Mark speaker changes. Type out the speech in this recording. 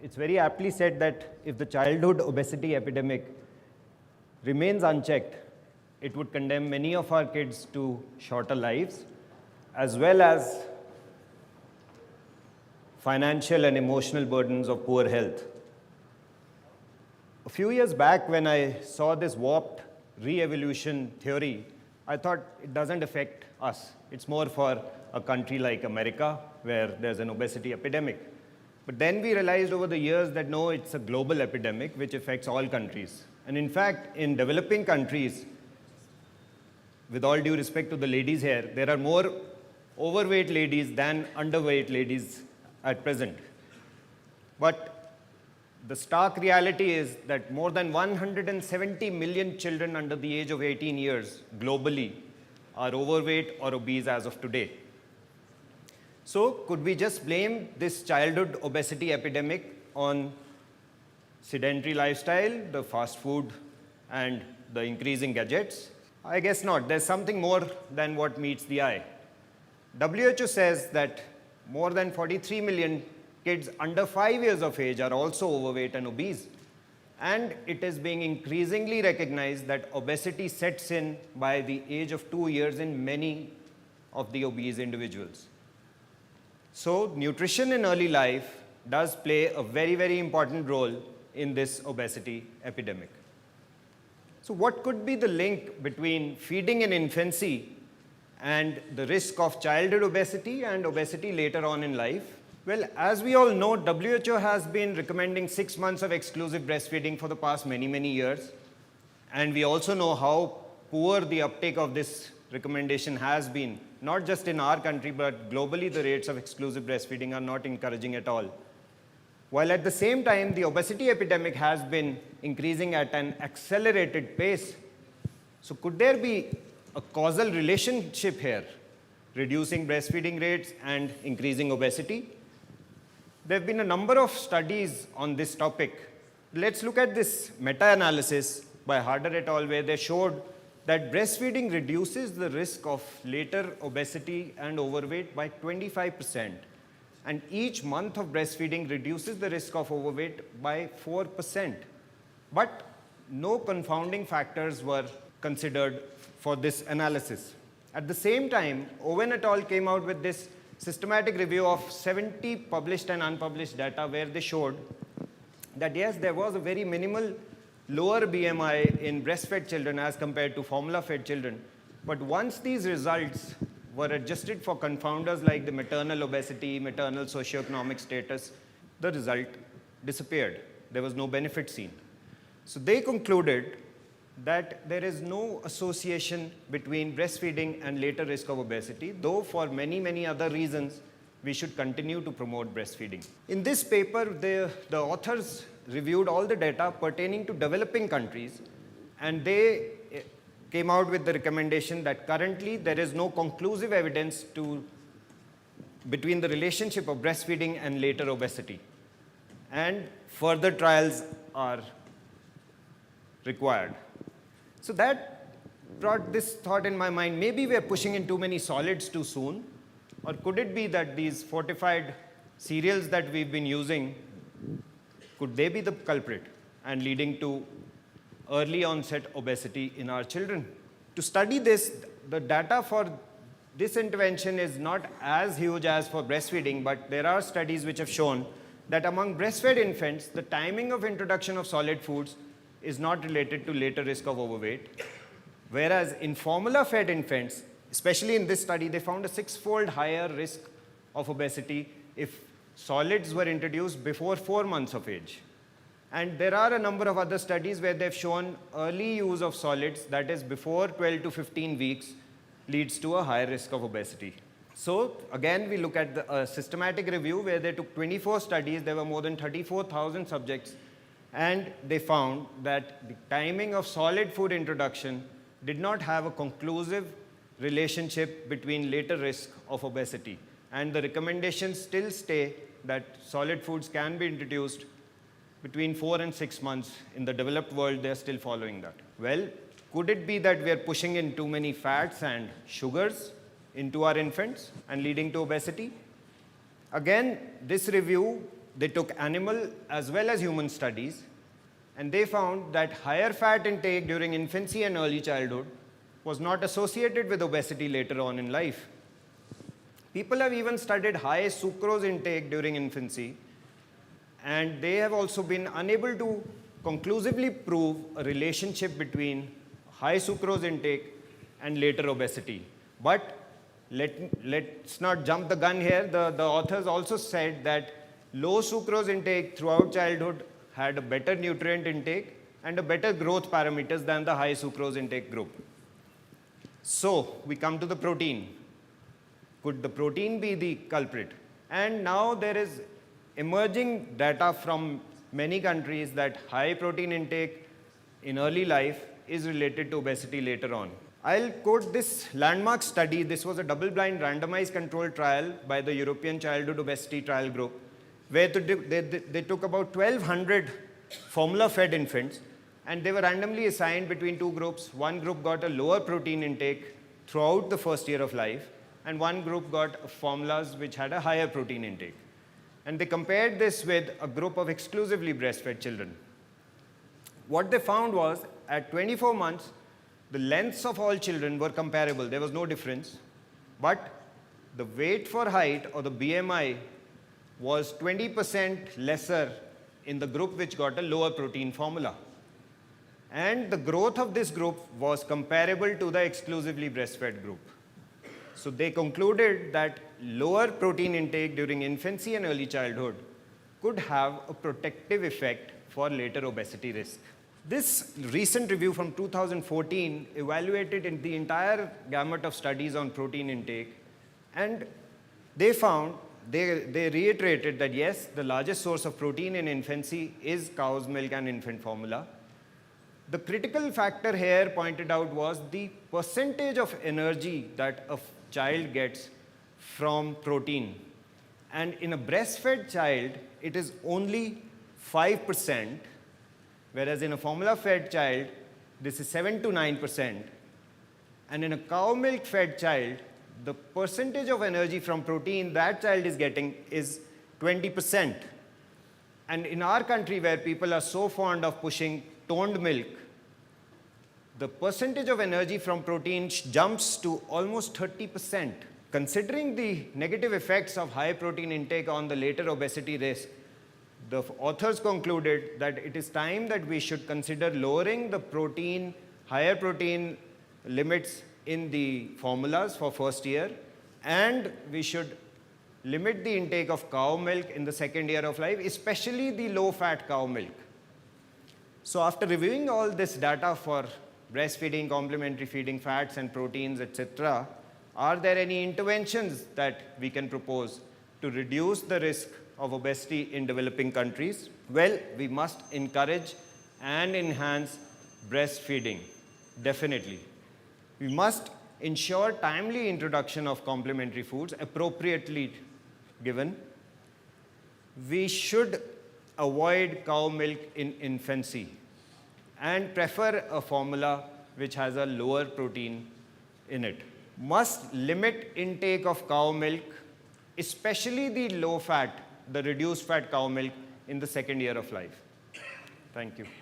Speaker 1: It's very aptly said that if the childhood obesity epidemic remains unchecked, it would condemn many of our kids to shorter lives, as well as financial and emotional burdens of poor health. A few years back, when I saw this warped re-evolution theory, I thought it doesn't affect us. It's more for a country like America, where there's an obesity epidemic. But then we realized over the years that no, it's a global epidemic which affects all countries. And in fact, in developing countries, with all due respect to the ladies here, there are more overweight ladies than underweight ladies at present. But the stark reality is that more than 170 million children under the age of 18 years globally are overweight or obese as of today. So could we just blame this childhood obesity epidemic on sedentary lifestyle, the fast food, and the increasing gadgets? I guess not. There's something more than what meets the eye. WHO says that more than 43 million kids under 5 years of age are also overweight and obese. And it is being increasingly recognized that obesity sets in by the age of 2 years in many of the obese individuals. So nutrition in early life does play a very, very important role in this obesity epidemic. So what could be the link between feeding in infancy and the risk of childhood obesity and obesity later on in life? Well, as we all know, WHO has been recommending 6 months of exclusive breastfeeding for the past many, many years. And we also know how poor the uptake of this recommendation has been, not just in our country, but globally the rates of exclusive breastfeeding are not encouraging at all. While at the same time, the obesity epidemic has been increasing at an accelerated pace. So could there be a causal relationship here, reducing breastfeeding rates and increasing obesity? There have been a number of studies on this topic. Let's look at this meta-analysis by Harder et al., where they showed that breastfeeding reduces the risk of later obesity and overweight by 25%. And each month of breastfeeding reduces the risk of overweight by 4%. But no confounding factors were considered for this analysis. At the same time, Owen et al. Came out with this systematic review of 70 published and unpublished data where they showed that yes, there was a very minimal lower BMI in breastfed children as compared to formula-fed children. But once these results were adjusted for confounders like the maternal obesity, maternal socioeconomic status, the result disappeared. There was no benefit seen. So they concluded that there is no association between breastfeeding and later risk of obesity, though for many, many other reasons, we should continue to promote breastfeeding. In this paper, the authors reviewed all the data pertaining to developing countries, and they came out with the recommendation that currently there is no conclusive evidence between the relationship of breastfeeding and later obesity. And further trials are required. So that brought this thought in my mind, maybe we are pushing in too many solids too soon, or could it be that these fortified cereals that we've been using, could they be the culprit and leading to early onset obesity in our children? To study this, the data for this intervention is not as huge as for breastfeeding, but there are studies which have shown that among breastfed infants, the timing of introduction of solid foods is not related to later risk of overweight. Whereas in formula-fed infants, especially in this study, they found a 6-fold higher risk of obesity if solids were introduced before 4 months of age. And there are a number of other studies where they've shown early use of solids, that is before 12 to 15 weeks, leads to a higher risk of obesity. So again, we look at the systematic review where they took 24 studies. There were more than 34,000 subjects. And they found that the timing of solid food introduction did not have a conclusive relationship between later risk of obesity. And the recommendations still stay that solid foods can be introduced between 4 and 6 months. In the developed world, they're still following that. Well, could it be that we're pushing in too many fats and sugars into our infants and leading to obesity? Again, this review they took animal as well as human studies, and they found that higher fat intake during infancy and early childhood was not associated with obesity later on in life. People have even studied high sucrose intake during infancy, and they have also been unable to conclusively prove a relationship between high sucrose intake and later obesity. But let's not jump the gun here. The authors also said that low sucrose intake throughout childhood had a better nutrient intake and a better growth parameters than the high sucrose intake group. So we come to the protein. Could the protein be the culprit? And now there is emerging data from many countries that high protein intake in early life is related to obesity later on. I'll quote this landmark study. This was a double-blind randomized controlled trial by the European Childhood Obesity Trial Group, where they took about 1,200 formula-fed infants, and they were randomly assigned between two groups. One group got a lower protein intake throughout the first year of life, and one group got formulas which had a higher protein intake. And they compared this with a group of exclusively breastfed children. What they found was, at 24 months, the lengths of all children were comparable. There was no difference. But the weight for height, or the BMI, was 20% lesser in the group which got a lower protein formula. And the growth of this group was comparable to the exclusively breastfed group. So they concluded that lower protein intake during infancy and early childhood could have a protective effect for later obesity risk. This recent review from 2014 evaluated the entire gamut of studies on protein intake, and they reiterated that yes, the largest source of protein in infancy is cow's milk and infant formula. The critical factor here pointed out was the percentage of energy that a child gets from protein. And in a breastfed child, it is only 5%, whereas in a formula-fed child, this is 7 to 9%. And in a cow milk-fed child, the percentage of energy from protein that child is getting is 20%. And in our country, where people are so fond of pushing toned milk, the percentage of energy from protein jumps to almost 30%. Considering the negative effects of high protein intake on the later obesity risk, the authors concluded that it is time that we should consider lowering the higher protein limits in the formulas for first year, and we should limit the intake of cow milk in the second year of life, especially the low-fat cow milk. So after reviewing all this data for breastfeeding, complementary feeding, fats and proteins, etc., are there any interventions that we can propose to reduce the risk of obesity in developing countries? Well, we must encourage and enhance breastfeeding, definitely. We must ensure timely introduction of complementary foods appropriately given. We should avoid cow milk in infancy and prefer a formula which has a lower protein in it. Must limit intake of cow milk, especially the low fat, the reduced fat cow milk, in the second year of life. Thank you.